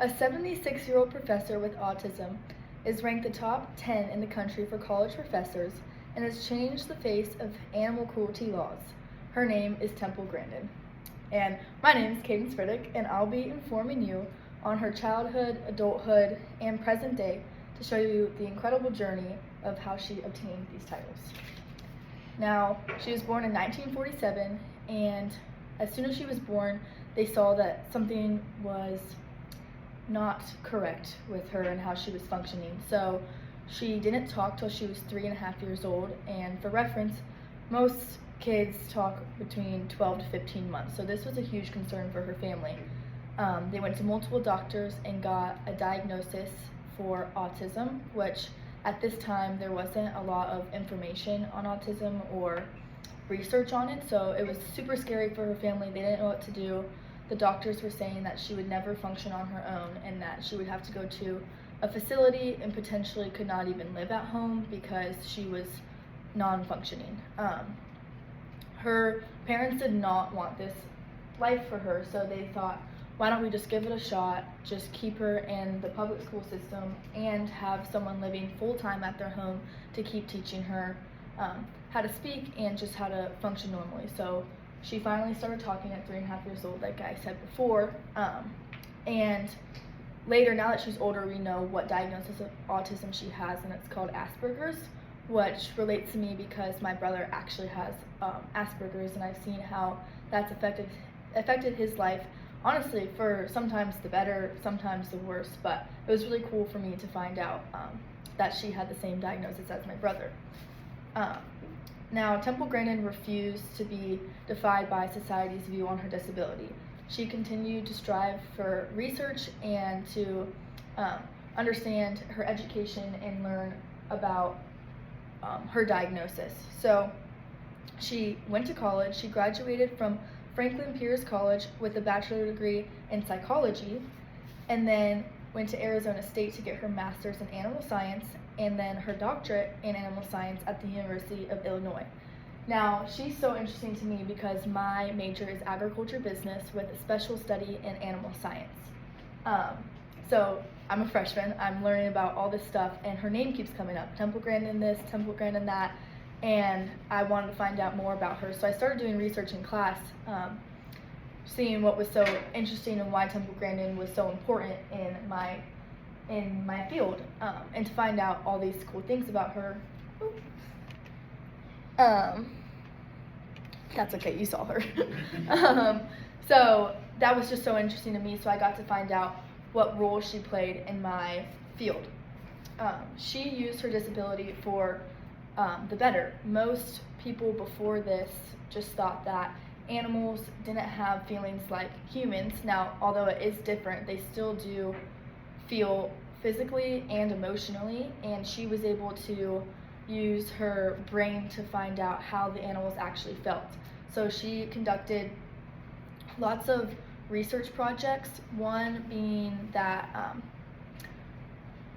A 76-year-old professor with autism is ranked the top 10 in the country for college professors and has changed the face of animal cruelty laws. Her name is Temple Grandin. And my name is Kadence Riddick, and I'll be informing you on her childhood, adulthood, and present day to show you the incredible journey of how she obtained these titles. Now, she was born in 1947, and as soon as she was born, they saw that something was not correct with her and how she was functioning. So she didn't talk till she was 3.5 years old, and for reference, most kids talk between 12 to 15 months. So this was a huge concern for her family. They went to multiple doctors and got a diagnosis for autism, which at this time there wasn't a lot of information on autism or research on it, so it was super scary for her family. They didn't know what to do. The doctors were saying that she would never function on her own and that she would have to go to a facility and potentially could not even live at home because she was non-functioning. Her parents did not want this life for her, so they thought, why don't we just give it a shot, just keep her in the public school system and have someone living full-time at their home to keep teaching her how to speak and just how to function normally. So she finally started talking at 3.5 years old, like I said before, and later, now that she's older, we know what diagnosis of autism she has, and it's called Asperger's, which relates to me because my brother actually has Asperger's, and I've seen how that's affected his life, honestly, for sometimes the better, sometimes the worse, but it was really cool for me to find out that she had the same diagnosis as my brother. Now, Temple Grandin refused to be defied by society's view on her disability. She continued to strive for research and to understand her education and learn about her diagnosis. So she went to college. She graduated from Franklin Pierce College with a bachelor's degree in psychology, and then went to Arizona State to get her master's in animal science and then her doctorate in animal science at the University of Illinois. Now, she's so interesting to me because my major is agriculture business with a special study in animal science. So I'm a freshman, I'm learning about all this stuff, and her name keeps coming up, Temple Grandin this, Temple Grandin that, and I wanted to find out more about her. So I started doing research in class, seeing what was so interesting and why Temple Grandin was so important in my field, and to find out all these cool things about her. That's okay, you saw her. So that was just so interesting to me, so I got to find out what role she played in my field. She used her disability for the better. Most people before this just thought that animals didn't have feelings like humans. Now, although it is different, they still do feel physically and emotionally, and she was able to use her brain to find out how the animals actually felt. So she conducted lots of research projects, one being that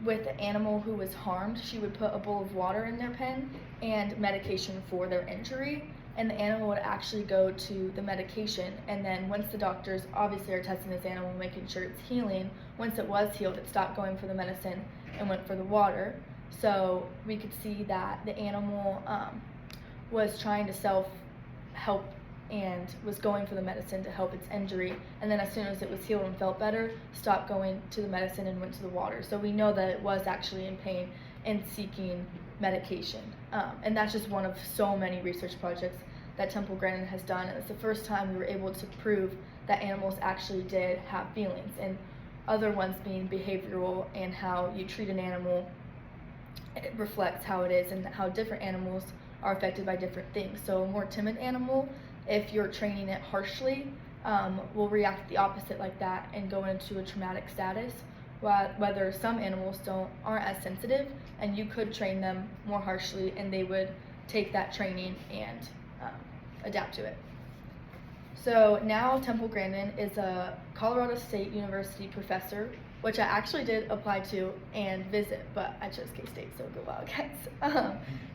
with an animal who was harmed, she would put a bowl of water in their pen and medication for their injury, and the animal would actually go to the medication, and then once the doctors obviously are testing this animal, making sure it's healing, once it was healed, it stopped going for the medicine and went for the water. So we could see that the animal was trying to self-help and was going for the medicine to help its injury, and then as soon as it was healed and felt better, stopped going to the medicine and went to the water. So we know that it was actually in pain and seeking medication. And that's just one of so many research projects that Temple Grandin has done, and it's the first time we were able to prove that animals actually did have feelings, and other ones being behavioral and how you treat an animal, it reflects how it is and how different animals are affected by different things. So a more timid animal, if you're training it harshly, will react the opposite like that and go into a traumatic status, whether some animals aren't as sensitive, and you could train them more harshly and they would take that training and adapt to it. So now Temple Grandin is a Colorado State University professor, which I actually did apply to and visit, but I chose K-State, so go Wildcats.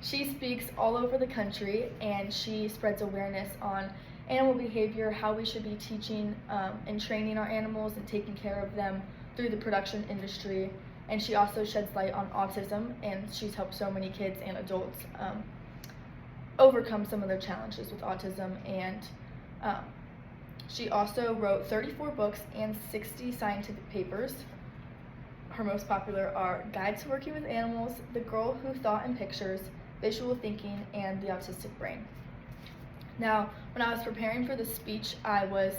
She speaks all over the country, and she spreads awareness on animal behavior, how we should be teaching and training our animals and taking care of them through the production industry, and she also sheds light on autism, and she's helped so many kids and adults overcome some of their challenges with autism. And she also wrote 34 books and 60 scientific papers. Her most popular are Guide to Working with Animals, The Girl Who Thought in Pictures, Visual Thinking, and The Autistic Brain. Now, when I was preparing for this speech, I was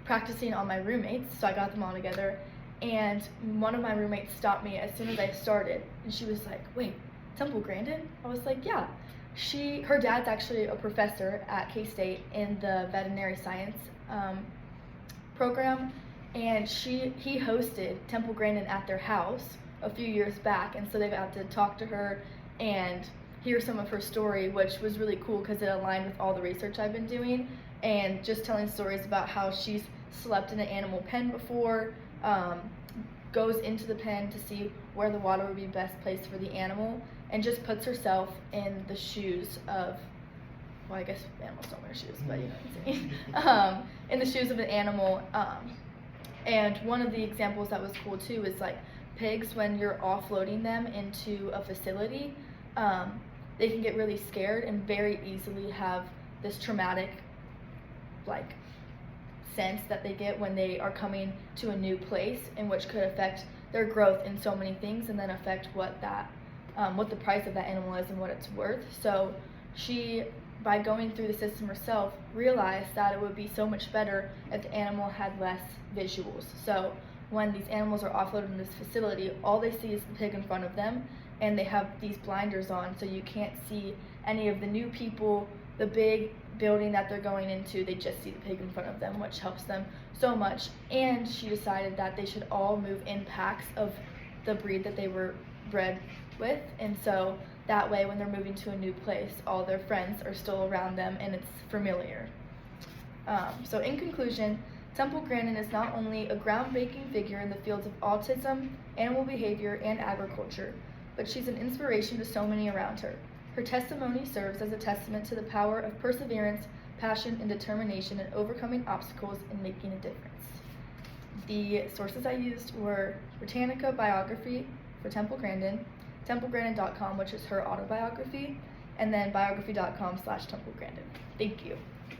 practicing on my roommates, so I got them all together, and one of my roommates stopped me as soon as I started, and she was like, "Wait, Temple Grandin?" I was like, "Yeah." Her dad's actually a professor at K-State in the veterinary science program, and he hosted Temple Grandin at their house a few years back, and so they got to talk to her and hear some of her story, which was really cool because it aligned with all the research I've been doing, and just telling stories about how she's slept in an animal pen before, goes into the pen to see where the water would be best placed for the animal, and just puts herself in the shoes of, well, I guess animals don't wear shoes, but you know what I'm saying, in the shoes of an animal. And one of the examples that was cool too is like pigs, when you're offloading them into a facility, they can get really scared and very easily have this traumatic like sense that they get when they are coming to a new place, and which could affect their growth in so many things, and then affect what the price of that animal is and what it's worth. So she, by going through the system herself, realized that it would be so much better if the animal had less visuals. So when these animals are offloaded in this facility, all they see is the pig in front of them, and they have these blinders on, so you can't see any of the new people, the big building that they're going into. They just see the pig in front of them, which helps them so much. And she decided that they should all move in packs of the breed that they were bred with, and so that way when they're moving to a new place, all their friends are still around them and it's familiar. So in conclusion, Temple Grandin is not only a groundbreaking figure in the fields of autism, animal behavior, and agriculture, but she's an inspiration to so many around her. Her testimony serves as a testament to the power of perseverance, passion, and determination in overcoming obstacles and making a difference. The sources I used were Britannica biography for Temple Grandin, templegrandin.com, which is her autobiography, and then biography.com/Temple Grandin. Thank you.